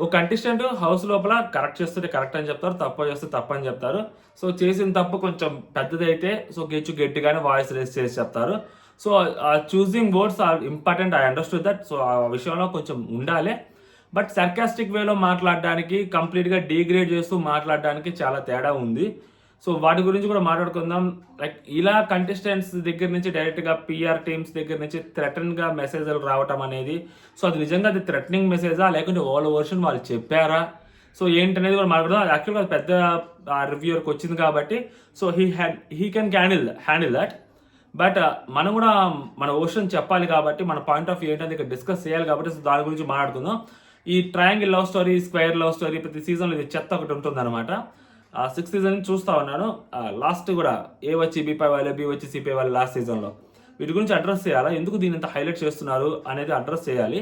ఒక contestant house లోపల correct చేస్తుంటే కరెక్ట్ అని చెప్తారు, తప్పు చేస్తే తప్పు అని చెప్తారు. సో చేసిన తప్పు కొంచెం పెద్దదైతే సో గట్టిగానే వాయిస్ రేస్ చేసి చెప్తారు. So choosing words are important. I understood that. So ఆ విషయంలో కొంచెం ఉండాలి. బట్ సర్కాస్టిక్ వేలో మాట్లాడడానికి, కంప్లీట్గా డీగ్రేడ్ చేస్తూ మాట్లాడడానికి చాలా తేడా ఉంది. సో వాటి గురించి కూడా మాట్లాడుకుందాం. లైక్ ఇలా కంటెస్టెంట్స్ దగ్గర నుంచి డైరెక్ట్గా పిఆర్ టీమ్స్ దగ్గర నుంచి థ్రెటన్గా మెసేజ్లు రావటం అనేది, సో అది నిజంగా అది థ్రెటనింగ్ మెసేజా లేకుంటే వాళ్ళ వర్షన్ వాళ్ళు చెప్పారా, సో ఏంటనేది కూడా మాట్లాడదాం. యాక్చువల్గా పెద్ద రివ్యూవర్కి వచ్చింది కాబట్టి so he can handle that. But మనం కూడా మన వర్షన్ చెప్పాలి కాబట్టి, మన పాయింట్ ఆఫ్ వ్యూ ఏంటంటే ఇక్కడ డిస్కస్ చేయాలి కాబట్టి సో దాని గురించి మాట్లాడుకుందాం. ఈ triangle love story, square love story ప్రతి సీజన్లో ఇది చెత్త ఒకటి ఉంటుంది అనమాట. 6th సీజన్ చూస్తూ ఉన్నాను. లాస్ట్ కూడా ఏ వచ్చి బీపై వాళ్ళు, బి వచ్చి సిపై వాళ్ళు లాస్ట్ సీజన్లో వీటి గురించి అడ్రస్ చేయాలా, ఎందుకు దీని ఇంత హైలైట్ చేస్తున్నారు అనేది అడ్రస్ చేయాలి.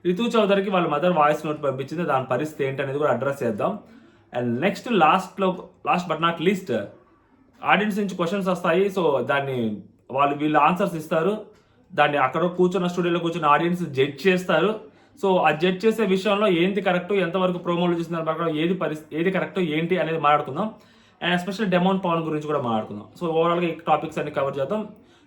రితు చౌదరికి వాళ్ళ మదర్ వాయిస్ నోట్ పంపించింది, దాని పరిస్థితి ఏంటి అనేది కూడా అడ్రస్ చేద్దాం. And next last but not least, audience నుంచి క్వశ్చన్స్ వస్తాయి. సో దాన్ని వీళ్ళు ఆన్సర్స్ ఇస్తారు. దాన్ని అక్కడ కూర్చున్న స్టూడియోలో కూర్చున్న ఆడియన్స్ జడ్జ్ చేస్తారు. సో ఆ జడ్జ్ చేసే విషయంలో ఏంటి కరెక్ట్, ఎంతవరకు ప్రోమోలు చూస్తున్నారు ప్రకారం ఏది కరెక్ట్ ఏంటి అనేది మాట్లాడుకుందాం. అండ్ ఎస్పెషల్లీ డెమోన్ పవన్ గురించి కూడా మాట్లాడుకుందాం. సో ఓవరాల్గా ఈ టాపిక్స్ అన్ని కవర్ చేద్దాం.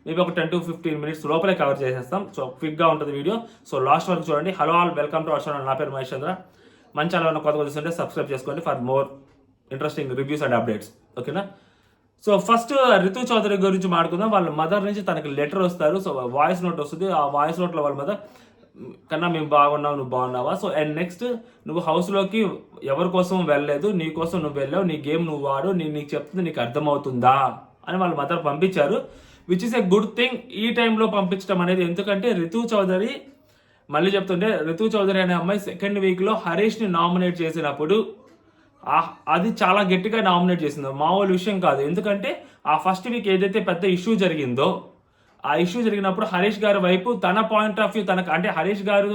మేబీ ఒక 10 to 15 minutes లోపలే కవర్ చేసేస్తాం. సో క్విక్గా ఉంటుంది వీడియో. సో లాస్ట్ వరకు చూడండి. Hello all, welcome to our channel. నా పేరు మహేష్ చంద్ర. మంచి ఛానల్ ఉన్న కొత్తగా చూస్తుంటే సబ్స్క్రైబ్ చేసుకోండి for more interesting reviews and updates. ఓకేనా? సో ఫస్ట్ రితు చౌదరి గురించి మాట్లాడుకుందాం. వాళ్ళ మదర్ నుంచి తనకి లెటర్ వస్తారు. సో వాయిస్ నోట్ వస్తుంది. ఆ వాయిస్ నోట్లో వాళ్ళ మదర్, కన్నా మేము బాగున్నావు, నువ్వు బాగున్నావా, సో అండ్ నెక్స్ట్ నువ్వు హౌస్లోకి ఎవరి కోసం వెళ్ళలేదు, నీ కోసం నువ్వు వెళ్ళావు, నీ గేమ్ నువ్వు వాడు, నీకు చెప్తుంది నీకు అర్థమవుతుందా అని వాళ్ళ మదర్ పంపించారు. Which is a good thing ఈ టైంలో పంపించడం అనేది. ఎందుకంటే రితు చౌదరి, మళ్ళీ చెప్తుంటే రితు చౌదరి అనే అమ్మాయి 2nd వీక్లో హరీష్ని నామినేట్ చేసినప్పుడు అది చాలా గట్టిగా నామినేట్ చేసింది, మామూలు విషయం కాదు. ఎందుకంటే ఆ ఫస్ట్ వీక్ ఏదైతే పెద్ద ఇష్యూ జరిగిందో, ఆ ఇష్యూ జరిగినప్పుడు హరీష్ గారి వైపు తన పాయింట్ ఆఫ్ వ్యూ తనకు, అంటే హరీష్ గారు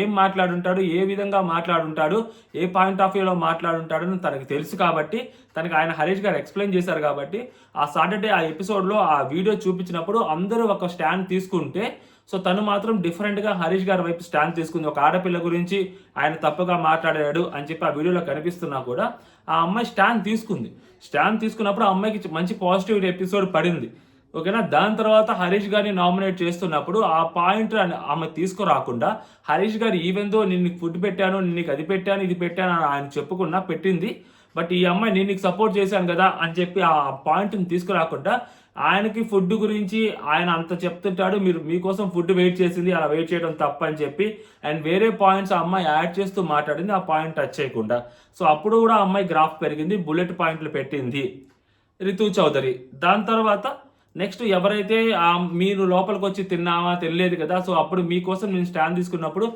ఏం మాట్లాడుంటాడు, ఏ విధంగా మాట్లాడుంటాడు, ఏ పాయింట్ ఆఫ్ వ్యూలో మాట్లాడుంటాడు అని తనకు తెలుసు కాబట్టి, తనకు ఆయన హరీష్ గారు ఎక్స్ప్లెయిన్ చేశారు కాబట్టి, ఆ సాటర్డే ఆ ఎపిసోడ్లో ఆ వీడియో చూపించినప్పుడు అందరూ ఒక స్టాండ్ తీసుకుంటే, సో తను మాత్రం డిఫరెంట్గా హరీష్ గారి వైపు స్టాండ్ తీసుకుంది. ఒక ఆడపిల్ల గురించి ఆయన తప్పుగా మాట్లాడాడు అని చెప్పి ఆ వీడియోలో కనిపిస్తున్నా కూడా ఆ అమ్మాయి స్టాండ్ తీసుకుంది. స్టాండ్ తీసుకున్నప్పుడు ఆ అమ్మాయికి మంచి పాజిటివ్ ఎపిసోడ్ పడింది. ఓకేనా? దాని తర్వాత హరీష్ గారిని నామినేట్ చేస్తున్నప్పుడు ఆ పాయింట్ ఆమె తీసుకురాకుండా, హరీష్ గారు ఈవెందో నేను ఫుడ్ పెట్టాను, నీకు అది పెట్టాను, ఇది పెట్టాను అని ఆయన చెప్పుకున్నా పెట్టింది. బట్ ఈ అమ్మాయి నేను నీకు సపోర్ట్ చేశాను కదా అని చెప్పి ఆ పాయింట్ని తీసుకురాకుండా, ఆయనకి ఫుడ్ గురించి ఆయన అంత చెప్తుంటాడు, మీకోసం ఫుడ్ వెయిట్ చేసింది, అలా వెయిట్ చేయడం తప్పు అని చెప్పి అండ్ వేరే పాయింట్స్ ఆ అమ్మాయి యాడ్ చేస్తూ మాట్లాడింది, ఆ పాయింట్ టచ్ చేయకుండా. సో అప్పుడు కూడా ఆ అమ్మాయి గ్రాఫ్ పెరిగింది, బుల్లెట్ పాయింట్లు పెట్టింది రితు చౌదరి. దాని తర్వాత నెక్స్ట్ ఎవరైతే మీరు లోపలికి వచ్చి తిన్నావా, తెలియలేదు కదా, సో అప్పుడు మీకోసం నేను స్టాండ్ తీసుకున్నప్పుడు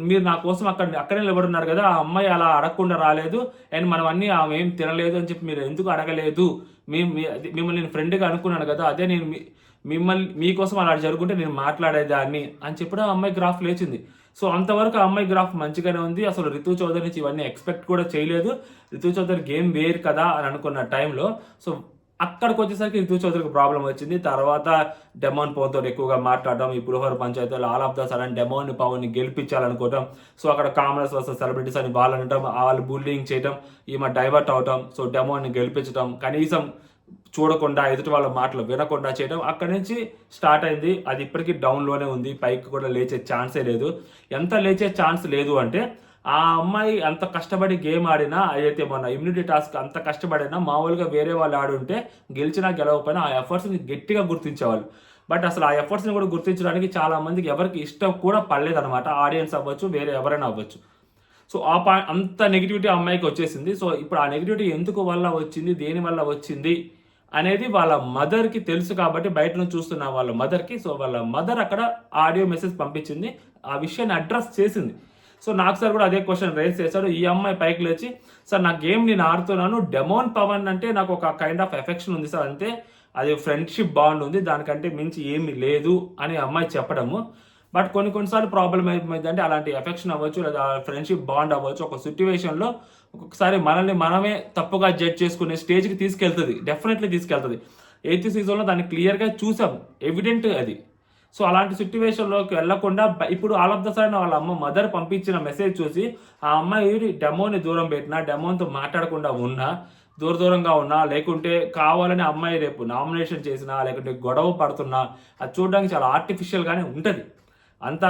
మీరు నా కోసం అక్కడే నిలబడున్నారు కదా, ఆ అమ్మాయి అలా అడగకుండా రాలేదు అండ్ మనం అన్నీ ఆమె ఏం తినలేదు అని చెప్పి మీరు ఎందుకు అడగలేదు, మిమ్మల్ని నేను ఫ్రెండ్గా అనుకున్నాను కదా, అదే నేను మీకోసం అలా జరుగుంటే నేను మాట్లాడేదాన్ని అని చెప్పి ఆ అమ్మాయి గ్రాఫ్ లేచింది. సో అంతవరకు ఆ అమ్మాయి గ్రాఫ్ మంచిగానే ఉంది. అసలు రితు చౌదరి నుంచి ఇవన్నీ ఎక్స్పెక్ట్ కూడా చేయలేదు. రితు చౌదరి గేమ్ వేరు కదా అని అనుకున్న టైంలో సో అక్కడికి వచ్చేసరికి రితు చౌదరికి ప్రాబ్లం వచ్చింది. తర్వాత డెమోన్ పవన్తో ఎక్కువగా మాట్లాడడం, ఈ పులిహోర పంచాయతీలో ఆల్ ఆఫ్ ద సడన్ డెమోన్ పవన్ని గెలిపించాలనుకోవటం, సో అక్కడ కామనర్స్ వర్సెస్ సెలబ్రిటీస్ అని వాళ్ళు అనడం, వాళ్ళు బుల్లింగ్ చేయడం, ఈమె డైవర్ట్ అవటం, సో డెమోన్ని గెలిపించడం, కనీసం చూడకుండా ఎదుటి వాళ్ళ మాటలు వినకుండా చేయడం, అక్కడి నుంచి స్టార్ట్ అయింది. అది ఇప్పటికీ డౌన్లోనే ఉంది, పైకి కూడా లేచే ఛాన్సే లేదు. ఎంత లేచే ఛాన్స్ లేదు అంటే ఆ అమ్మాయి అంత కష్టపడి గేమ్ ఆడినా, అయితే మన ఇమ్యూనిటీ టాస్క్ అంత కష్టపడినా, మామూలుగా వేరే వాళ్ళు ఆడుంటే గెలిచినా గెలవకపోయినా ఆ ఎఫర్ట్స్ని గట్టిగా గుర్తించేవాళ్ళు. బట్ అసలు ఆ ఎఫర్ట్స్ని కూడా గుర్తించడానికి చాలా మందికి ఎవరికి ఇష్టం కూడా పడలేదన్నమాట. ఆడియన్స్ అవ్వచ్చు, వేరే ఎవరైనా అవ్వచ్చు. సో అంత నెగిటివిటీ అమ్మాయికి వచ్చేసింది. సో ఇప్పుడు ఆ నెగిటివిటీ ఎందుకు వల్ల వచ్చింది, దేని వల్ల వచ్చింది అనేది వాళ్ళ మదర్కి తెలుసు కాబట్టి, బయట నుంచి చూస్తున్న వాళ్ళ మదర్కి, సో వాళ్ళ మదర్ అక్కడ ఆడియో మెసేజ్ పంపించింది, ఆ విషయాన్ని అడ్రస్ చేసింది. సో నాకు సార్ కూడా అదే క్వశ్చన్ రేస్ చేశాడు. ఈ అమ్మాయి పైకి లేచి, సార్ నా గేమ్ నేను ఆడుతున్నాను, డెమోన్ పవన్ అంటే నాకు ఒక కైండ్ ఆఫ్ ఎఫెక్షన్ ఉంది సార్, అంతే, అది ఫ్రెండ్షిప్ బాండ్ ఉంది, దానికంటే మించి ఏమి లేదు అని అమ్మాయి చెప్పడము. బట్ కొన్నిసార్లు ప్రాబ్లం ఏమైందంటే అలాంటి ఎఫెక్షన్ అవ్వచ్చు, లేదా ఫ్రెండ్షిప్ బాండ్ అవ్వచ్చు, ఒక సిచ్యువేషన్లో ఒక్కొక్కసారి మనల్ని మనమే తప్పుగా జడ్జ్ చేసుకునే స్టేజ్కి తీసుకెళ్తుంది, డెఫినెట్లీ తీసుకెళ్తుంది. 8th సీజన్లో దాన్ని క్లియర్గా చూసాం, ఎవిడెంట్ అది. సో అలాంటి సిట్యువేషన్లోకి వెళ్ళకుండా ఇప్పుడు ఆల్ ఆఫ్ ద సడన్ వాళ్ళ మదర్ పంపించిన మెసేజ్ చూసి ఆ అమ్మాయి డెమోని దూరం పెట్టినా, డెమోన్తో మాట్లాడకుండా ఉన్నా, దూరంగా ఉన్నా, లేకుంటే కావాలని అమ్మాయి రేపు నామినేషన్ చేసినా, లేకుంటే గొడవ పడుతున్నా, అది చూడడానికి చాలా ఆర్టిఫిషియల్గానే ఉంటుంది. అంత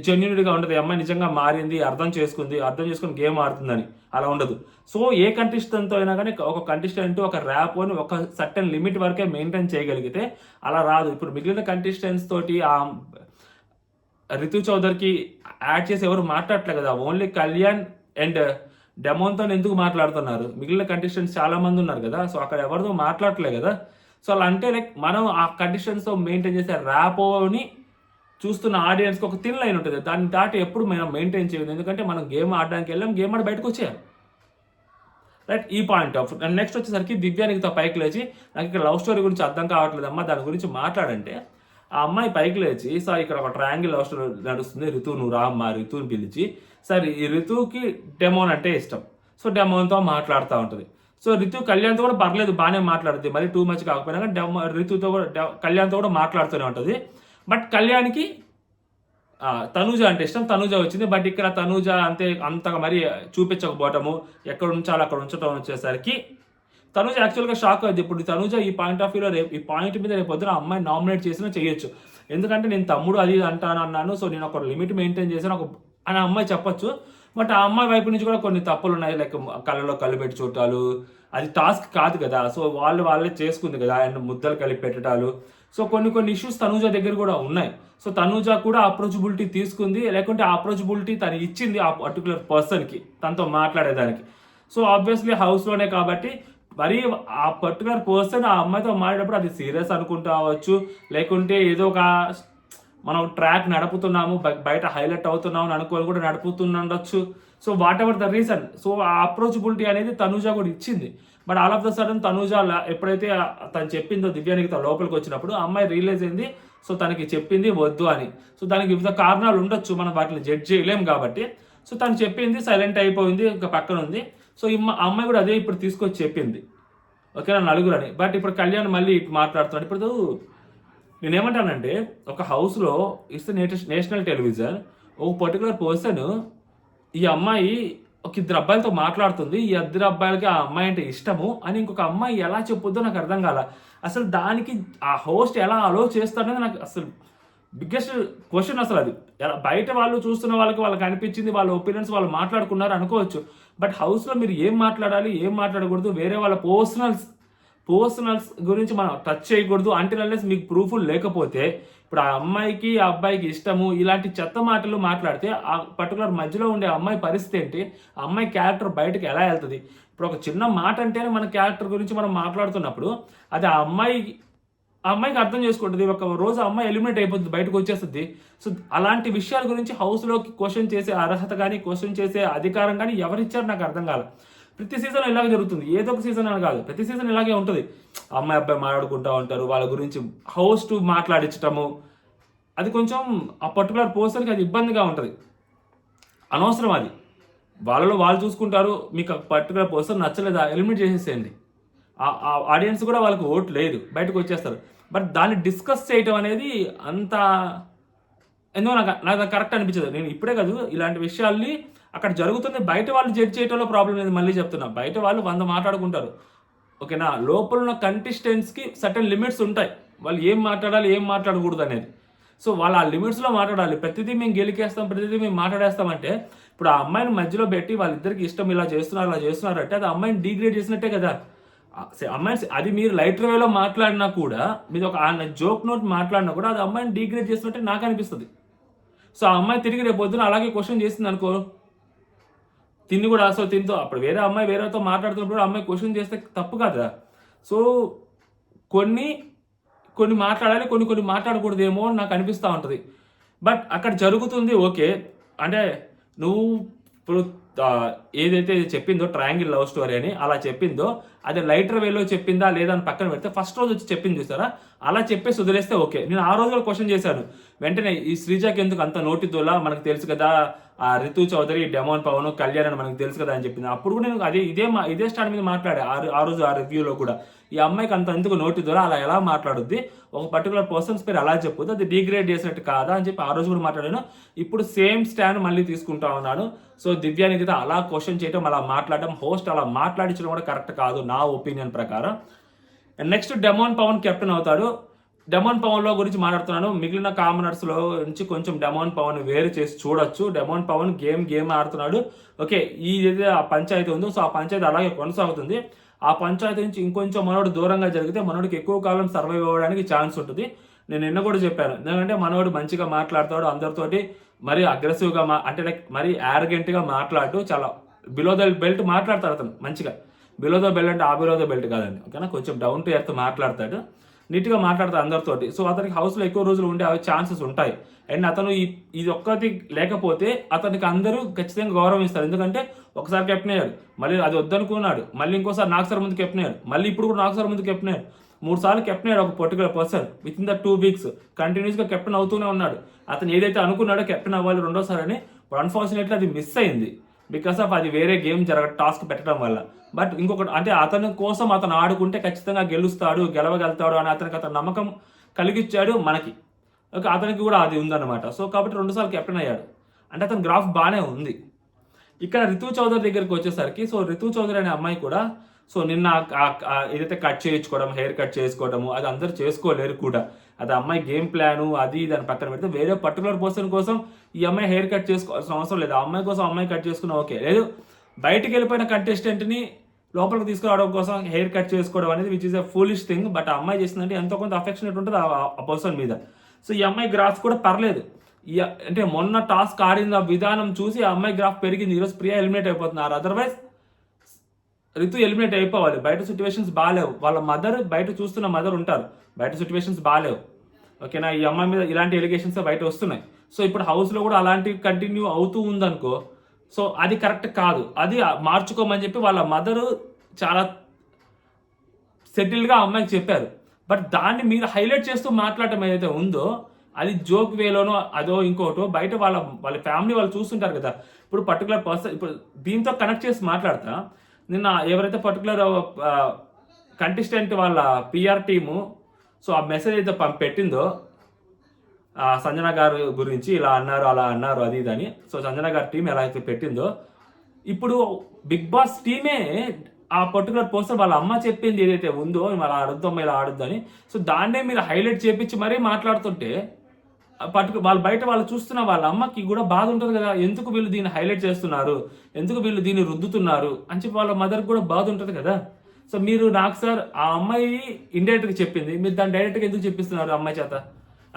జెన్యున్గా ఉండదు. అమ్మాయి నిజంగా మారింది, అర్థం చేసుకుని గేమ్ ఆడుతుందని అలా ఉండదు. సో ఏ కంటెస్టెంట్తో అయినా కానీ ఒక కంటెస్టెంట్ ఒక ర్యాప్ని ఒక సర్టెన్ లిమిట్ వరకే మెయింటైన్ చేయగలిగితే అలా రాదు. ఇప్పుడు మిగిలిన కంటెస్టెంట్స్ తోటి ఆ రితు చౌదరికి యాడ్ చేసి ఎవరు మాట్లాడట్లే కదా, ఓన్లీ కళ్యాణ్ అండ్ డెమోన్తో ఎందుకు మాట్లాడుతున్నారు? మిగిలిన కంటెస్టెంట్స్ చాలా మంది ఉన్నారు కదా, సో అక్కడ ఎవరితో మాట్లాడట్లే కదా. సో అలా అంటే లైక్ మనం ఆ కంటెస్టెంట్స్తో మెయింటైన్ చేసే ర్యాపోని చూస్తున్న ఆడియన్స్కి ఒక థిన్ లైన్ ఉంటుంది. దాన్ని దాటి ఎప్పుడు మనం మెయింటైన్ చేయదు. ఎందుకంటే మనం గేమ్ ఆడడానికి వెళ్ళాం, గేమ్ ఆడి బయటకు వచ్చేయాలి, రైట్? ఈ పాయింట్ ఆఫ్. అండ్ నెక్స్ట్ వచ్చేసరికి దివ్యానికి పైకి లేచి నాకు ఇక్కడ లవ్ స్టోరీ గురించి అర్థం కావట్లేదమ్మా, దాని గురించి మాట్లాడంటే ఆ అమ్మాయి పైకి లేచి, సార్ ఇక్కడ ఒక ట్రయాంగిల్ లవ్ స్టోరీ నడుస్తుంది, రితు నువ్వు రా అమ్మా, రితుని పిలిచి, సరే ఈ రితుకి డెమోన్ అంటే ఇష్టం, సో డెమోన్తో మాట్లాడుతూ ఉంటుంది. సో రితు కళ్యాణ్తో కూడా పర్లేదు, బాగానే మాట్లాడుతుంది, మరి టూ మచ్ కాకపోయినా కానీ రితుతో కూడా కళ్యాణ్తో కూడా మాట్లాడుతూనే ఉంటుంది. బట్ కళ్యాణ్కి తనూజ అంటే ఇష్టం, తనూజ వచ్చింది. బట్ ఇక్కడ తనూజ అంతగా మరి చూపించకపోవటము, ఎక్కడ ఉంచాలో అక్కడ ఉంచడం వచ్చేసరికి తనూజ యాక్చువల్గా షాక్ అవుతుంది. ఇప్పుడు తనూజ ఈ పాయింట్ ఆఫ్ వ్యూలో ఈ పాయింట్ మీద రేపు పొద్దున అమ్మాయి నామినేట్ చేసినా చేయొచ్చు. ఎందుకంటే నేను తమ్ముడు అది అంటాను అన్నాను, సో నేను ఒక లిమిట్ మెయింటైన్ చేశాను అని అమ్మాయి చెప్పొచ్చు. బట్ ఆ అమ్మాయి వైపు నుంచి కూడా కొన్ని తప్పులు ఉన్నాయి, లైక్ కళ్ళలో కళ్ళు పెట్టి చూడటాలు, అది టాస్క్ కాదు కదా, సో వాళ్ళే చేసుకుంది కదా, అండ్ ముద్దలు కలిపి పెట్టడాలు. సో కొన్ని ఇష్యూస్ తనూజ దగ్గర కూడా ఉన్నాయి. సో తనూజ కూడా అప్రోచబిలిటీ తీసుకుంది, లేకుంటే ఆ అప్రోచబిలిటీ తను ఇచ్చింది ఆ పర్టికులర్ పర్సన్కి, తనతో మాట్లాడేదానికి. సో ఆబ్వియస్లీ హౌస్లోనే కాబట్టి మరి ఆ పర్టికులర్ పర్సన్ ఆ అమ్మాయితో మాట్లాడేటప్పుడు అది సీరియస్ అనుకుంటావచ్చు, లేకుంటే ఏదో ఒక మనం ట్రాక్ నడుపుతున్నాము, బయట హైలైట్ అవుతున్నాము అని అనుకోని కూడా నడుపుతుండొచ్చు. So whatever the reason, so ఆ అప్రోచబిలిటీ అనేది తనూజ కూడా ఇచ్చింది. But all of the sudden Tanuja ఎప్పుడైతే తను చెప్పిందో దివ్యానికి తన లోపలికి వచ్చినప్పుడు అమ్మాయి రియలైజ్ అయింది, సో తనకి చెప్పింది వద్దు అని. సో దానికి వివిధ కారణాలు ఉండొచ్చు, మనం వాటిని జడ్జ్ చేయలేం కాబట్టి. సో తను చెప్పింది, సైలెంట్ అయిపోయింది, ఇంకా పక్కన ఉంది. సో అమ్మాయి కూడా అదే ఇప్పుడు తీసుకొచ్చి చెప్పింది, ఓకేనా, నలుగురని. బట్ ఇప్పుడు కళ్యాణ్ మళ్ళీ మాట్లాడుతున్నాడు. ఇప్పుడు నేనేమంటానంటే, ఒక హౌస్లో ఇస్తే నేషనల్ టెలివిజన్ ఒక పర్టికులర్ పర్సన్, ఈ అమ్మాయి ఒక ఇద్దరు అబ్బాయిలతో మాట్లాడుతుంది, ఈ ఇద్దరు అబ్బాయిలకి ఆ అమ్మాయి అంటే ఇష్టము అని ఇంకొక అమ్మాయి ఎలా చెప్పొద్దో నాకు అర్థం కాల. అసలు దానికి ఆ హోస్ట్ ఎలా అలో చేస్తాడనేది నాకు అసలు బిగ్గెస్ట్ క్వశ్చన్. అసలు అది ఎలా బయట వాళ్ళు చూస్తున్న వాళ్ళకి అనిపించింది, వాళ్ళ ఒపీనియన్స్ వాళ్ళు మాట్లాడుకున్నారు అనుకోవచ్చు. బట్ హౌస్లో మీరు ఏం మాట్లాడాలి, ఏం మాట్లాడకూడదు, వేరే వాళ్ళ పర్సనల్స్ గురించి మనం టచ్ చేయకూడదు అన్లెస్ మీకు ప్రూఫ్ లేకపోతే. ఇప్పుడు ఆ అమ్మాయికి ఆ అబ్బాయికి ఇష్టము ఇలాంటి చెత్త మాటలు మాట్లాడితే ఆ పర్టికులర్ మధ్యలో ఉండే అమ్మాయి పరిస్థితి ఏంటి, ఆ అమ్మాయి క్యారెక్టర్ బయటకు ఎలా వెళ్తుంది? ఇప్పుడు ఒక చిన్న మాట అంటేనే మన క్యారెక్టర్ గురించి మనం మాట్లాడుతున్నప్పుడు అది ఆ అమ్మాయికి అర్థం చేసుకుంటుంది. ఒక రోజు ఆ అమ్మాయి ఎలిమినేట్ అయిపోతుంది, బయటకు వచ్చేస్తుంది. సో అలాంటి విషయాల గురించి హౌస్లోకి క్వశ్చన్ చేసే అర్హత కానీ, క్వశ్చన్ చేసే అధికారం కానీ ఎవరిచ్చారు నాకు అర్థం కాదు. ప్రతి సీజన్ ఇలాగే జరుగుతుంది, ఏదో ఒక సీజన్ అని కాదు, ప్రతి సీజన్ ఇలాగే ఉంటుంది. అమ్మాయి అబ్బాయి మాట్లాడుకుంటూ ఉంటారు, వాళ్ళ గురించి హోస్ట్ మాట్లాడించటము, అది కొంచెం ఆ పర్టికులర్ పర్సన్కి అది ఇబ్బందిగా ఉంటుంది, అనవసరం అది. వాళ్ళలో వాళ్ళు చూసుకుంటారు, మీకు ఆ పర్టికులర్ పర్సన్ నచ్చలేదా ఎలిమినేట్ చేసేసేయండి. ఆడియన్స్ కూడా వాళ్ళకి ఓట్ లేదు, బయటకు వచ్చేస్తారు. బట్ దాన్ని డిస్కస్ చేయటం అనేది అంత ఎందుకో నాకు కరెక్ట్ అనిపించదు. నేను ఇప్పుడే కాదు, ఇలాంటి విషయాల్ని అక్కడ జరుగుతుంది, బయట వాళ్ళు జడ్జ్ చేయడంలో ప్రాబ్లం లేదు. మళ్ళీ చెప్తున్నా, బయట వాళ్ళు 100 మాట్లాడుకుంటారు, ఓకేనా. లోపల ఉన్న కంటెస్టెంట్స్కి సర్టెన్ లిమిట్స్ ఉంటాయి, వాళ్ళు ఏం మాట్లాడాలి ఏం మాట్లాడకూడదు అనేది. సో వాళ్ళు ఆ లిమిట్స్లో మాట్లాడాలి. ప్రతిదీ మేము గెలికేస్తాం, ప్రతిదీ మేము మాట్లాడేస్తామంటే ఇప్పుడు ఆ అమ్మాయిని మధ్యలో పెట్టి వాళ్ళిద్దరికి ఇష్టం ఇలా చేస్తున్నారు అంటే అది అమ్మాయిని డీగ్రేడ్ చేసినట్టే కదా. అమ్మాయిని అది మీరు లైట్ వేలో మాట్లాడినా కూడా, మీరు ఒక జోక్ నోట్ మాట్లాడినా కూడా అది అమ్మాయిని డీగ్రేడ్ చేసినట్టే నాకు అనిపిస్తుంది. సో ఆ అమ్మాయి తిరిగి రేపు పొద్దున అలాగే క్వశ్చన్ చేసింది అనుకో, తిని కూడా సో తింతో అప్పుడు వేరే అమ్మాయి వేరేతో మాట్లాడుతున్నప్పుడు అమ్మాయి క్వశ్చన్ చేస్తే తప్పు కదా. సో కొన్ని మాట్లాడాలి, కొన్ని మాట్లాడకూడదేమో అని నాకు అనిపిస్తూ ఉంటుంది. బట్ అక్కడ జరుగుతుంది, ఓకే. అంటే నువ్వు ఇప్పుడు ఏదైతే చెప్పిందో ట్రయాంగిల్ లవ్ స్టోరీ అని అలా చెప్పిందో అది లైటర్ వేలో చెప్పిందా లేదా అని పక్కన పెడితే ఫస్ట్ రోజు వచ్చి చెప్పింది చూసారా, అలా చెప్పేసి వదిలేస్తే ఓకే. నేను ఆ రోజు కూడా క్వశ్చన్ చేశాను వెంటనే, ఈ శ్రీజాకి ఎందుకు అంత నోటితోలా, మనకు తెలుసు కదా ఆ రితు చౌదరి, డెమోన్ పవన్, కళ్యాణ్ అని మనకు తెలుసు కదా అని చెప్పింది. అప్పుడు కూడా నేను ఇదే స్టాండ్ మీద మాట్లాడా ఆ రోజు ఆ రివ్యూలో కూడా. ఈ అమ్మాయికి అంత ఎందుకు నోటి ద్వారా అలా ఎలా మాట్లాడుద్ది, ఒక పర్టికులర్ పర్సన్స్ పేరు అలా చెప్పుద్ది, అది డిగ్రేడ్ చేసినట్టు కాదా అని చెప్పి ఆ రోజు కూడా మాట్లాడాను. ఇప్పుడు సేమ్ స్టాండ్ మళ్ళీ తీసుకుంటా ఉన్నాను. సో దివ్య నిఖిత అలా క్వశ్చన్ చేయడం, అలా మాట్లాడడం, హోస్ట్ అలా మాట్లాడించడం కూడా కరెక్ట్ కాదు నా ఒపీనియన్ ప్రకారం. నెక్స్ట్ డెమోన్ పవన్ కెప్టెన్ అవుతాడు. డెమోన్ పవన్లో గురించి మాట్లాడుతున్నాను. మిగిలిన కామనర్స్లో నుంచి కొంచెం డెమోన్ పవన్ వేరు చేసి చూడొచ్చు. డెమోన్ పవన్ గేమ్ ఆడుతున్నాడు. ఓకే, ఈ ఏదైతే ఆ పంచాయతీ ఉందో, సో ఆ పంచాయతీ అలాగే కొనసాగుతుంది. ఆ పంచాయతీ నుంచి ఇంకొంచెం మనోడు దూరంగా జరిగితే మనోడికి ఎక్కువ కాలం సర్వైవ్ అవ్వడానికి ఛాన్స్ ఉంటుంది. నేను నిన్న కూడా చెప్పాను, ఎందుకంటే మనోడు మంచిగా మాట్లాడతాడు అందరితోటి, మరీ అగ్రెసివ్గా అంటే లైక్ మరీ యారగెంట్గా మాట్లాడుతూ చాలా బిలో ద బెల్ట్ మాట్లాడతాడు అతను మంచిగా. బిలో ద బెల్ట్ అంటే ఆ బిలో ద బెల్ట్ కాదండి, ఓకేనా, కొంచెం డౌన్ టు ఎర్త్ మాట్లాడతాడు, నీట్గా మాట్లాడతాడు అందరితోటి. సో అతనికి హౌస్లో ఎక్కువ రోజులు ఉండే ఛాన్సెస్ ఉంటాయి. అండ్ అతను ఇది ఒక్కటి లేకపోతే అతనికి అందరూ ఖచ్చితంగా గౌరవం ఇస్తారు. ఎందుకంటే ఒకసారి కెప్టెన్ అయ్యాడు, మళ్ళీ అది వద్దనుకున్నాడు, మళ్ళీ ఇంకోసారి నాగసార్ ముందు కెప్టెన్ అయ్యాడు, మళ్ళీ ఇప్పుడు కూడా నాగసార్ ముందు కెప్టెన్ అయ్యాడు. 3 సార్లు కెప్టెన్ అయ్యాడు ఒక particular person with in the 2 weeks కంటిన్యూస్గా కెప్టెన్ అవుతూనే ఉన్నాడు. అతను ఏదైతే అనుకున్నాడో కెప్టెన్ అవ్వాలి రెండోసారి అని, అన్ఫార్చునేట్లీ అది మిస్ అయింది బికాస్ ఆఫ్ అది వేరే గేమ్ టాస్క్ పెట్టడం వల్ల. బట్ ఇంకొకటి అంటే అతని కోసం అతను ఆడుకుంటే ఖచ్చితంగా గెలవగలుగుతాడు అని అతను నమ్మకం కలిగించాడు మనకి. ఓకే, అతనికి కూడా అది ఉందన్నమాట. సో కాబట్టి 2 సార్లు కెప్టెన్ అయ్యాడు అంటే అతని గ్రాఫ్ బాగానే ఉంది. ఇక్కడ రితు చౌదరి దగ్గరికి వచ్చేసరికి, సో రితు చౌదరి అనే అమ్మాయి కూడా సో నిన్న ఏదైతే కట్ చేయించుకోవడం, హెయిర్ కట్ చేసుకోవడము, అది అందరూ చేసుకోలేరు కూడా. అది అమ్మాయి గేమ్ ప్లాను అది దాని పక్కన పెడితే వేరే పర్టికులర్ పర్సన్ కోసం ఈ అమ్మాయి హెయిర్ కట్ చేసుకోవాల్సిన అవసరం లేదు. ఆ అమ్మాయి కోసం అమ్మాయి కట్ చేసుకున్నా ఓకే. లేదు, బయటికి వెళ్ళిపోయిన కంటెస్టెంట్ని లోపలికి తీసుకురావడం కోసం హెయిర్ కట్ చేసుకోవడం అనేది which is a foolish thing. But ఆ అమ్మాయి చేసిందంటే ఎంతో కొంత అఫెక్షనేట్ ఉంటుంది ఆ పర్సన్ మీద. సో ఈ అమ్మాయి గ్రాఫ్ కూడా పర్లేదు. అంటే మొన్న టాస్క్ ఆడిన విధానం చూసి ఆ అమ్మాయి గ్రాఫ్ పెరిగింది. ఈరోజు ప్రియా ఎలిమినేట్ అయిపోతున్నారు, అదర్వైజ్ రితు ఎలిమినేట్ అయిపోవాలి. బయట సిచ్యువేషన్స్ బాగాలేవు, వాళ్ళ మదర్ బయట చూస్తున్న మదర్ ఉంటారు, బయట సిచ్యువేషన్స్ బాగాలేవు. ఓకేనా, ఈ అమ్మాయి మీద ఇలాంటి ఎలిగేషన్స్ బయట వస్తున్నాయి. సో ఇప్పుడు హౌస్లో కూడా అలాంటివి కంటిన్యూ అవుతూ ఉందనుకో, సో అది కరెక్ట్ కాదు, అది మార్చుకోమని చెప్పి వాళ్ళ మదరు చాలా సెటిల్గా అమ్మాయికి చెప్పారు. బట్ దాన్ని మీరు హైలైట్ చేస్తూ మాట్లాడటం ఏదైతే ఉందో అది జోక్ వేలోనో అదో ఇంకోటో బయట వాళ్ళ ఫ్యామిలీ వాళ్ళు చూస్తుంటారు కదా. ఇప్పుడు పర్టికులర్ పర్సన్ ఇప్పుడు దీంతో కనెక్ట్ చేసి మాట్లాడతా, నిన్న ఎవరైతే పర్టికులర్ కంటెస్టెంట్ వాళ్ళ పిఆర్ టీము సో ఆ మెసేజ్ అయితే పెట్టిందో సంజన గారు గురించి ఇలా అన్నారు అలా అన్నారు అది ఇదని, సో సంజన గారి టీం ఎలా అయితే పెట్టిందో, ఇప్పుడు బిగ్ బాస్ టీమే ఆ పర్టికులర్ పర్సన్ వాళ్ళ అమ్మ చెప్పింది ఏదైతే ఉందో ఇలా ఆడొద్దాం ఇలా ఆడొద్దని, సో దాన్నే మీరు హైలైట్ చేపించి మరీ మాట్లాడుతుంటే వాళ్ళు బయట వాళ్ళు చూస్తున్న వాళ్ళ అమ్మకి కూడా బాధ ఉంటుంది కదా, ఎందుకు వీళ్ళు దీన్ని హైలైట్ చేస్తున్నారు, ఎందుకు వీళ్ళు దీన్ని రుద్దుతున్నారు అని చెప్పి వాళ్ళ మదర్కి కూడా బాధ ఉంటుంది కదా. సో మీరు నాకు సార్ ఆ అమ్మాయి ఇండైరెక్ట్గా చెప్పింది, మీరు దాన్ని డైరెక్ట్గా ఎందుకు చెప్పిస్తున్నారు అమ్మాయి చేత?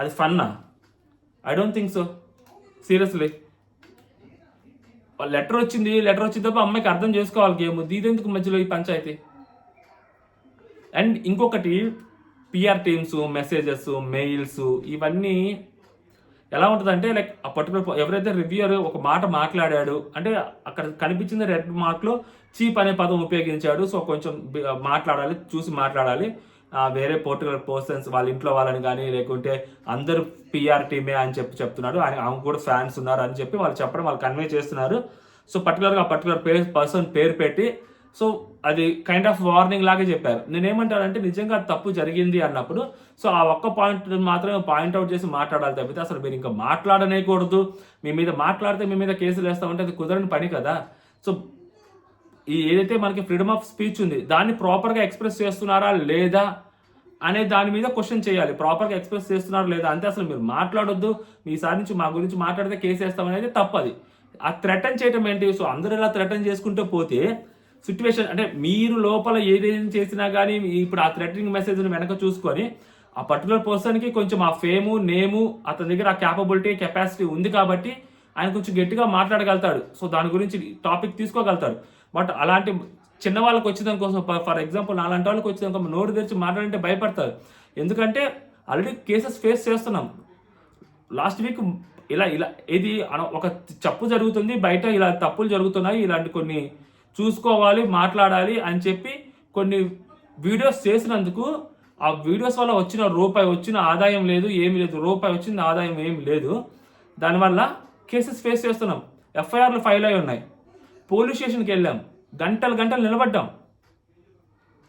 అది ఫన్నా? I don't think so, seriously. Letter వచ్చిన తప్ప అమ్మాయికి అర్థం చేసుకోవాలి గేమ్, దీదెందుకు మధ్యలో ఈ పంచాయతీ? అండ్ ఇంకొకటి, పిఆర్ టీమ్స్ మెసేజెస్ మెయిల్స్ ఇవన్నీ ఎలా ఉంటుందంటే లైక్ ఆ పర్టికులర్ ఎవరైతే రివ్యూయర్ ఒక మాట మాట్లాడాడు అంటే అక్కడ కనిపించింది రెడ్ మార్క్లో చీప్ అనే పదం ఉపయోగించాడు. సో కొంచెం మాట్లాడాలి, చూసి మాట్లాడాలి. వేరే పర్టికులర్ పర్సన్స్ వాళ్ళ ఇంట్లో వాళ్ళని కానీ లేకుంటే అందరూ పిఆర్ టీమే అని చెప్తున్నాడు, ఆమె కూడా ఫ్యాన్స్ ఉన్నారు అని చెప్పి వాళ్ళు చెప్పడం, వాళ్ళు కన్వే చేస్తున్నారు. సో పర్టికులర్గా ఆ పర్టికులర్ పర్సన్ పేరు పెట్టి సో అది కైండ్ ఆఫ్ వార్నింగ్ లాగే చెప్పారు. నేనేమంటానంటే నిజంగా తప్పు జరిగింది అన్నప్పుడు సో ఆ ఒక్క పాయింట్ మాత్రమే పాయింట్అవుట్ చేసి మాట్లాడాలి తప్పితే అసలు మీరు ఇంకా మాట్లాడనేకూడదు, మీ మీద మాట్లాడితే మీ మీద కేసులు వేస్తామంటే అది కుదరని పని కదా. సో ఈ ఏదైతే మనకి ఫ్రీడమ్ ఆఫ్ స్పీచ్ ఉంది దాన్ని ప్రాపర్గా ఎక్స్ప్రెస్ చేస్తున్నారా లేదా అనే దాని మీద క్వశ్చన్ చేయాలి. ప్రాపర్గా ఎక్స్ప్రెస్ చేస్తున్నారా లేదా అంతే, అసలు మీరు మాట్లాడొద్దు, మీసారి నుంచి మా గురించి మాట్లాడితే కేసు వేస్తామనేది తప్పది. ఆ థ్రెటన్ చేయటం ఏంటి? సో అందరూ ఇలా థ్రెటన్ చేసుకుంటూ పోతే సిచ్యువేషన్ అంటే మీరు లోపల ఏదైనా చేసినా కానీ ఇప్పుడు ఆ థ్రెటనింగ్ మెసేజ్ని వెనక చూసుకొని ఆ పర్టికులర్ పర్సన్కి కొంచెం ఆ ఫేము నేము అతని దగ్గర ఆ క్యాపబిలిటీ కెపాసిటీ ఉంది కాబట్టి ఆయన కొంచెం గట్టిగా మాట్లాడగలుగుతాడు. సో దాని గురించి టాపిక్ తీసుకోగలుగుతాడు. బట్ అలాంటి చిన్న వాళ్ళకి వచ్చేదాని కోసం ఫర్ ఎగ్జాంపుల్ అలాంటి వాళ్ళకి వచ్చేదానికి నోరు తెరిచి మాట్లాడంటే భయపడతారు. ఎందుకంటే ఆల్రెడీ కేసెస్ ఫేస్ చేస్తున్నాం. లాస్ట్ వీక్ ఇలా ఇది ఒక తప్పు జరుగుతుంది బయట, ఇలా తప్పులు జరుగుతున్నాయి, ఇలాంటి కొన్ని చూసుకోవాలి మాట్లాడాలి అని చెప్పి కొన్ని వీడియోస్ చేసినందుకు ఆ వీడియోస్ వల్ల వచ్చిన రూపాయి వచ్చిన ఆదాయం లేదు, ఏమి లేదు, రూపాయి వచ్చిన ఆదాయం ఏమి లేదు. దానివల్ల కేసెస్ ఫేస్ చేస్తున్నాం. ఎఫ్ఐఆర్లు ఫైల్ అయి ఉన్నాయి. పోలీస్ స్టేషన్కి వెళ్ళాం, గంటలు గంటలు నిలబడ్డాం,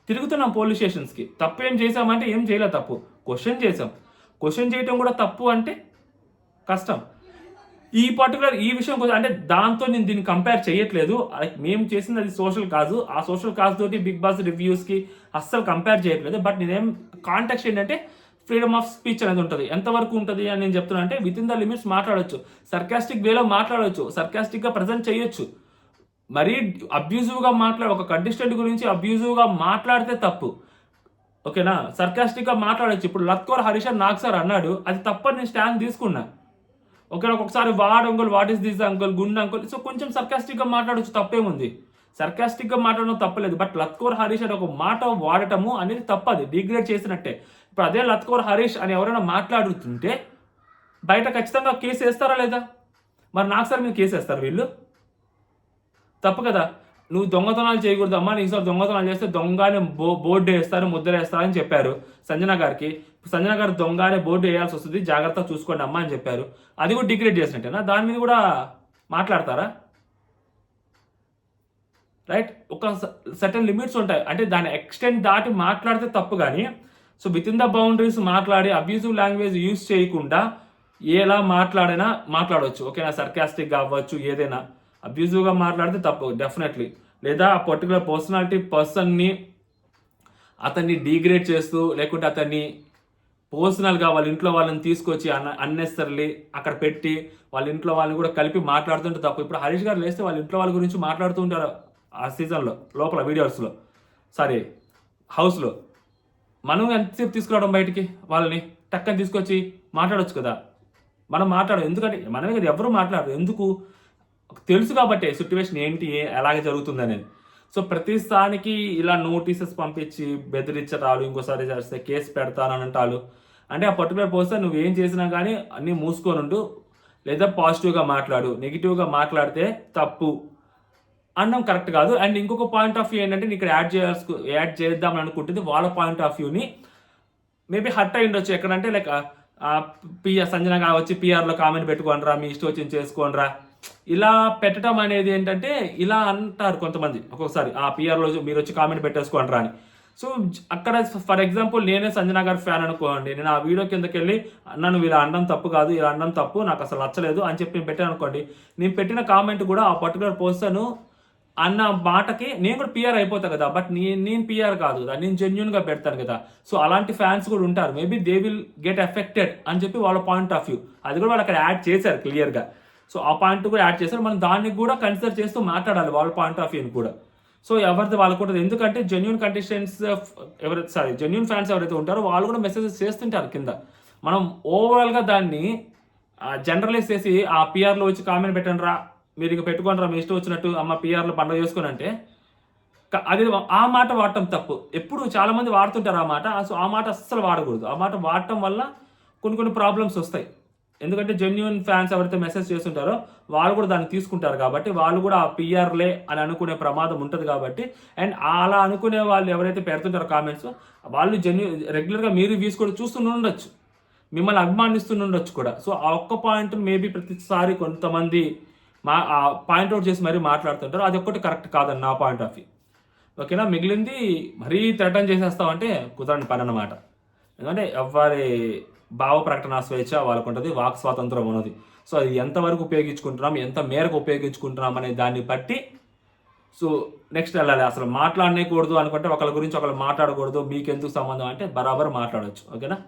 తిరుగుతున్నాం పోలీస్ స్టేషన్స్కి. తప్పు ఏం చేసామంటే ఏం చేయలేదు, తప్పు క్వశ్చన్ చేసాం. క్వశ్చన్ చేయటం కూడా తప్పు అంటే కష్టం. ఈ పర్టికులర్ ఈ విషయం అంటే దాంతో నేను దీన్ని కంపేర్ చేయట్లేదు. మేము చేసింది అది సోషల్ కాజు. ఆ సోషల్ కాజ్ తోటి బిగ్ బాస్ రివ్యూస్కి అస్సలు కంపేర్ చేయట్లేదు. బట్ నేనేం కాంటాక్ట్ ఏంటంటే ఫ్రీడమ్ ఆఫ్ స్పీచ్ అనేది ఉంటుంది. ఎంతవరకు ఉంటుంది అని నేను చెప్తున్నా అంటే విత్ ఇన్ ద లిమిట్స్ మాట్లాడవచ్చు, సర్కాస్టిక్ వేలో మాట్లాడవచ్చు, సర్కాస్టిక్గా ప్రజెంట్ చేయొచ్చు. మరీ అబ్యూజివ్గా ఒక కంటెస్టెంట్ గురించి అబ్యూజివ్గా మాట్లాడితే తప్పు, ఓకేనా. సర్కాస్టిక్గా మాట్లాడచ్చు. ఇప్పుడు లత్కోర్ హరీష్ నాగ్ సార్ అన్నాడు, అది తప్పని నేను స్టాండ్ తీసుకున్నా, ఓకే. ఒక్కొక్కసారి what uncle, what is this uncle, గుండ్ అంకుల్, సో కొంచెం సర్కాస్టిక్గా మాట్లాడచ్చు, తప్పేముంది. సర్కాస్టిక్గా మాట్లాడడం తప్పలేదు. బట్ లత్కోర్ హరీష్ అని ఒక మాట వాడటము అనేది తప్పది, డిగ్రేడ్ చేసినట్టే. ఇప్పుడు అదే లత్కోర్ హరీష్ అని ఎవరైనా మాట్లాడుతుంటే బయట ఖచ్చితంగా కేసు వేస్తారా లేదా? మరి నాగ్ సార్ మీద కేసు వేస్తారు వీళ్ళు? తప్పు కదా. నువ్వు దొంగతనాలు చేయకూడదు అమ్మా, నీకు సార్ దొంగతనాలు చేస్తే దొంగనే బోర్డు వేస్తారు, ముద్ర వేస్తారని చెప్పారు సంజన గారికి. సంజన గారు దొంగనే బోర్డు వేయాల్సి వస్తుంది, జాగ్రత్తగా చూసుకోండి అమ్మా అని చెప్పారు. అది కూడా డిగ్రేడ్ చేసినట్టేనా? దాని మీద కూడా మాట్లాడతారా? రైట్. ఒక సర్టన్ లిమిట్స్ ఉంటాయి, అంటే దాని ఎక్స్టెంట్ దాటి మాట్లాడితే తప్పు. కానీ so with in the boundaries మాట్లాడి అబ్యూజివ్ లాంగ్వేజ్ యూజ్ చేయకుండా ఎలా మాట్లాడినా మాట్లాడవచ్చు, ఓకేనా. సర్కాస్టిక్గా అవ్వచ్చు, ఏదైనా. అబ్యూజివ్గా మాట్లాడితే తప్పు డెఫినెట్లీ. లేదా ఆ పర్టికులర్ పర్సన్ని అతన్ని డీగ్రేడ్ చేస్తూ, లేకుంటే అతన్ని పర్సనల్గా వాళ్ళ ఇంట్లో వాళ్ళని తీసుకొచ్చి అన్నెసరీ అక్కడ పెట్టి వాళ్ళ ఇంట్లో వాళ్ళని కూడా కలిపి మాట్లాడుతుంటే తప్పు. ఇప్పుడు హరీష్ గారు లేస్తే వాళ్ళ ఇంట్లో వాళ్ళ గురించి మాట్లాడుతూ ఉంటారు ఆ సీజన్లో, లోపల వీడియోస్లో, సారీ హౌస్లో. మనం ఎంతసేపు తీసుకురావడం బయటికి, వాళ్ళని టక్కని తీసుకొచ్చి మాట్లాడవచ్చు కదా. మనం ఎందుకంటే మనమే కదా, ఎవరు మాట్లాడరు. ఎందుకు? తెలుసు కాబట్టి సిచ్యువేషన్ ఏంటి, ఎలాగే జరుగుతుంది అనేది. సో ప్రతిసారికి ఇలా నోటీసెస్ పంపించి బెదిరించటాలు, ఇంకోసారి చేస్తే కేసు పెడతానని అంటారు. అంటే ఆ పర్టికులర్ పర్సన్ నువ్వేం చేసినా కానీ అన్నీ మూసుకొని ఉండు, లేదా పాజిటివ్గా మాట్లాడు. నెగిటివ్గా మాట్లాడితే తప్పు అనడం కరెక్ట్ కాదు. అండ్ ఇంకొక పాయింట్ ఆఫ్ వ్యూ ఏంటంటే ఇక్కడ యాడ్ చేద్దామని అనుకుంటుంది వాళ్ళ పాయింట్ ఆఫ్ వ్యూని. మేబీ హర్ట్ అయి ఉండొచ్చు ఎక్కడంటే లైక్ సంజన వచ్చి పిఆర్లో కామెంట్ పెట్టుకోనరా, మీ ఇష్టం వచ్చింది చేసుకోనరా, ఇలా పెట్టడం అనేది ఏంటంటే ఇలా అంటారు కొంతమంది ఒక్కొక్కసారి, ఆ పిఆర్లో మీరు వచ్చి కామెంట్ పెట్టేసుకోనరా అని. సో అక్కడ ఫర్ ఎగ్జాంపుల్ నేనే సంజన గారి ఫ్యాన్ అనుకోండి, నేను ఆ వీడియో కిందకి వెళ్ళి నన్ను ఇలా అనడం తప్పు కాదు, ఇలా అనడం తప్పు, నాకు అసలు నచ్చలేదు అని చెప్పి నేను పెట్టాను అనుకోండి. నేను పెట్టిన కామెంట్ కూడా ఆ పర్టికులర్ పర్సన్ అన్న మాటకి నేను కూడా పిఆర్ అయిపోతా కదా. బట్ నేను పిఆర్ కాదు కదా, నేను జెన్యున్గా పెడతాను కదా. సో అలాంటి ఫ్యాన్స్ కూడా ఉంటారు, maybe they will get affected అని చెప్పి వాళ్ళ పాయింట్ ఆఫ్ వ్యూ. అది కూడా వాళ్ళు అక్కడ యాడ్ చేశారు క్లియర్గా. సో ఆ పాయింట్ కూడా యాడ్ చేశారు. మనం దాన్ని కూడా కన్సిడర్ చేస్తూ మాట్లాడాలి వాళ్ళ పాయింట్ ఆఫ్ వ్యూని కూడా. సో ఎవరిది వాళ్ళకు ఉంటుంది. ఎందుకంటే జెన్యున్ కంటెస్టెంట్స్ జెన్యున్ ఫ్యాన్స్ ఎవరైతే ఉంటారో వాళ్ళు కూడా మెసేజెస్ చేస్తుంటారు కింద. మనం ఓవరాల్గా దాన్ని జనరలైజ్ చేసి ఆ పిఆర్లో వచ్చి కామెంట్ పెట్టండి రా, మీరు ఇక పెట్టుకోండి రా, మీ ఇష్టం వచ్చినట్టు అమ్మ పిఆర్లో పండుగ చేసుకుని అంటే అది ఆ మాట వాడటం తప్పు. ఎప్పుడు చాలా మంది వాడుతుంటారు ఆ మాట. సో ఆ మాట అస్సలు వాడకూడదు. ఆ మాట వాడటం వల్ల కొన్ని ప్రాబ్లమ్స్ వస్తాయి. ఎందుకంటే జెన్యున్ ఫ్యాన్స్ ఎవరైతే మెసేజ్ చేస్తుంటారో వాళ్ళు కూడా దాన్ని తీసుకుంటారు కాబట్టి, వాళ్ళు కూడా ఆ పిఆర్లే అని అనుకునే ప్రమాదం ఉంటుంది కాబట్టి. అండ్ అలా అనుకునే వాళ్ళు ఎవరైతే పెడుతుంటారో కామెంట్స్, వాళ్ళు రెగ్యులర్గా మీరు వ్యూస్ కూడా చూస్తుండొచ్చు, మిమ్మల్ని అభిమానిస్తుండొచ్చు కూడా. సో ఆ ఒక్క పాయింట్ మేబీ ప్రతిసారి కొంతమంది పాయింట్అవుట్ చేసి మరీ మాట్లాడుతుంటారు. అది ఒక్కటి కరెక్ట్ కాదని నా పాయింట్ ఆఫ్ వ్యూ, ఓకేనా. మిగిలింది మరీ థ్రెటన్ చేసేస్తామంటే కుదరని పని అన్నమాట. ఎందుకంటే ఎవరి భావ ప్రకటన స్వేచ్ఛ వాళ్ళకు ఉంటుంది, వాక్ స్వాతంత్రం ఉన్నది. సో అది ఎంతవరకు ఉపయోగించుకుంటున్నాం, ఎంత మేరకు ఉపయోగించుకుంటున్నాం అనే దాన్ని బట్టి సో నెక్స్ట్ వెళ్ళాలి. అసలు మాట్లాడనేకూడదు అనుకుంటే ఒకరి గురించి ఒకరు మాట్లాడకూడదు, మీకెందుకు సంబంధం అంటే బరాబర్ మాట్లాడవచ్చు, ఓకేనా.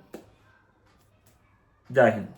జై హింద్.